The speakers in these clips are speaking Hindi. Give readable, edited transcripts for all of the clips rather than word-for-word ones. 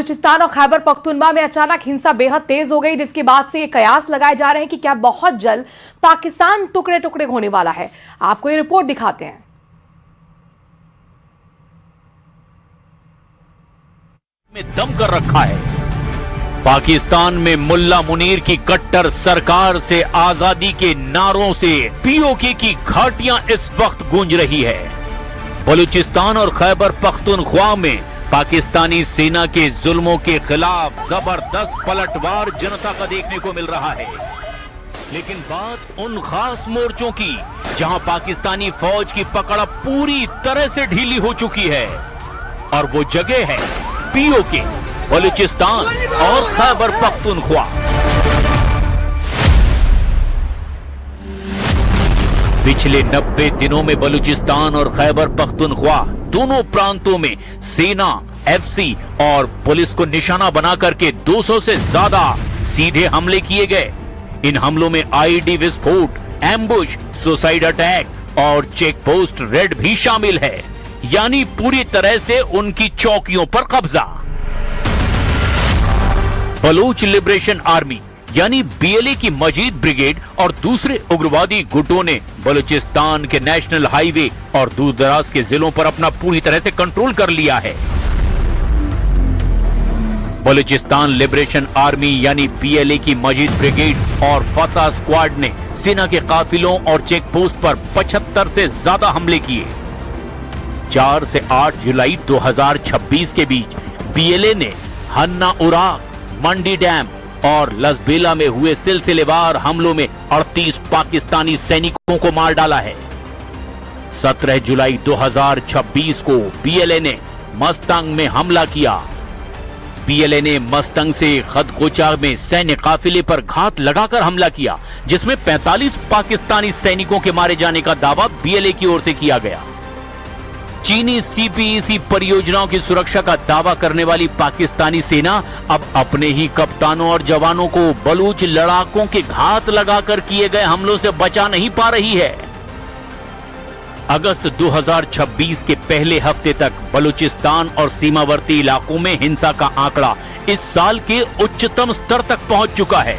बलूचिस्तान और खैबर पख्तूनख्वा में अचानक हिंसा बेहद तेज हो गई, जिसके बाद से ये कयास लगाए जा रहे हैं कि क्या बहुत जल्द पाकिस्तान टुकड़े टुकड़े होने वाला है। आपको ये रिपोर्ट दिखाते हैं। में दम कर रखा है। पाकिस्तान में मुल्ला मुनीर की कट्टर सरकार से आजादी के नारों से पीओके की घाटियां इस वक्त गूंज रही है। बलूचिस्तान और खैबर पख्तूनख्वा में पाकिस्तानी सेना के जुल्मों के खिलाफ जबरदस्त पलटवार जनता का देखने को मिल रहा है। लेकिन बात उन खास मोर्चों की जहां पाकिस्तानी फौज की पकड़ पूरी तरह से ढीली हो चुकी है, और वो जगह है पीओके, बलूचिस्तान और खैबर पख्तूनख्वा। पिछले 90 दिनों में बलूचिस्तान और खैबर पख्तूनख्वा दोनों प्रांतों में सेना, एफसी और पुलिस को निशाना बना करके 200 से ज्यादा सीधे हमले किए गए। इन हमलों में आईडी विस्फोट, एम्बुश, सुसाइड अटैक और चेक पोस्ट रेड भी शामिल है, यानी पूरी तरह से उनकी चौकियों पर कब्जा। बलूच लिबरेशन आर्मी यानी बीएलए की मजीद ब्रिगेड और दूसरे उग्रवादी गुटों ने बलूचिस्तान के नेशनल हाईवे और दूर दराज के जिलों पर अपना पूरी तरह से कंट्रोल कर लिया है। बलूचिस्तान लिबरेशन आर्मी यानी बीएलए की मजीद ब्रिगेड और फतह स्क्वाड ने सेना के काफिलों और चेक पोस्ट पर 75 से ज्यादा हमले किए। 4 से 8 जुलाई 2026 के बीच बीएलए ने हन्ना उराक, मंडी डैम और लसबेला में हुए सिलसिलेवार हमलों में 38 पाकिस्तानी सैनिकों को मार डाला है। 17 जुलाई 2026 को बीएलए ने मस्तंग में हमला किया। बीएलए ने मस्तंग से खदकोचा में सैन्य काफिले पर घात लगाकर हमला किया, जिसमें 45 पाकिस्तानी सैनिकों के मारे जाने का दावा बीएलए की ओर से किया गया। चीनी सीपीईसी परियोजनाओं की सुरक्षा का दावा करने वाली पाकिस्तानी सेना अब अपने ही कप्तानों और जवानों को बलूच लड़ाकों के घात लगाकर किए गए हमलों से बचा नहीं पा रही है। अगस्त 2026 के पहले हफ्ते तक बलूचिस्तान और सीमावर्ती इलाकों में हिंसा का आंकड़ा इस साल के उच्चतम स्तर तक पहुंच चुका है,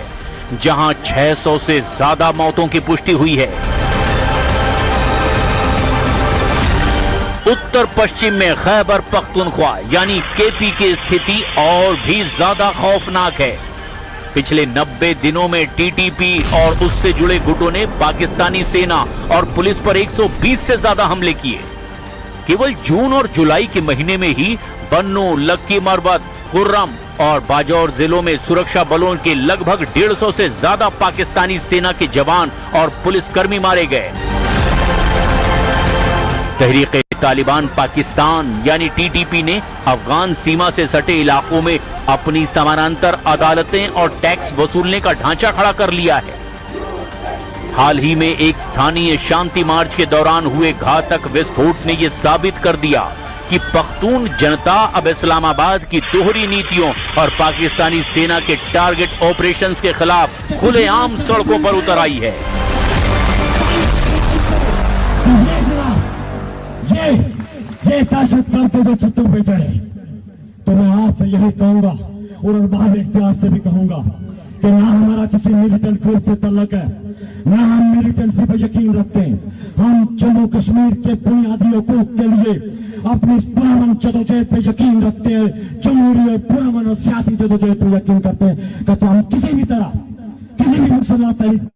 जहां 600 से ज्यादा मौतों की पुष्टि हुई है। उत्तर पश्चिम में खैबर पख्तूनख्वा यानी केपी की स्थिति और भी ज्यादा खौफनाक है। पिछले 90 दिनों में टीटीपी और उससे जुड़े गुटों ने पाकिस्तानी सेना और पुलिस पर 120 से ज्यादा हमले किए। केवल जून और जुलाई के महीने में ही बन्नू, लक्की मरवत, कुर्रम और बाजौर जिलों में सुरक्षा बलों के लगभग 150 से ज्यादा पाकिस्तानी सेना के जवान और पुलिसकर्मी मारे गए। तहरीक तालिबान पाकिस्तान यानी टीटीपी ने अफगान सीमा से सटे इलाकों में अपनी समानांतर अदालतें और टैक्स वसूलने का ढांचा खड़ा कर लिया है। हाल ही में एक स्थानीय शांति मार्च के दौरान हुए घातक विस्फोट ने यह साबित कर दिया कि पख्तून जनता अब इस्लामाबाद की दोहरी नीतियों और पाकिस्तानी सेना के टारगेट ऑपरेशंस के खिलाफ खुलेआम सड़कों पर उतर आई है। ये ताशत करके जो छतों पे चढ़े, तो मैं आपसे यही कहूंगा और अरबाब इख्तियार से भी कहूंगा कि ना हमारा किसी मिलिटेंट ग्रुप से तल्लक है, ना हम मिलिटेंसी पर यकीन रखते हैं। हम जम्मू कश्मीर के बुनियादी हकूक के लिए अपनी पुरअमन जदोजहद पे यकीन रखते हैं, जमहूरी और पुरअमन और सियासी जदोजहद पे यकीन करते हैं कि हम किसी भी तरह किसी भी मुसलमान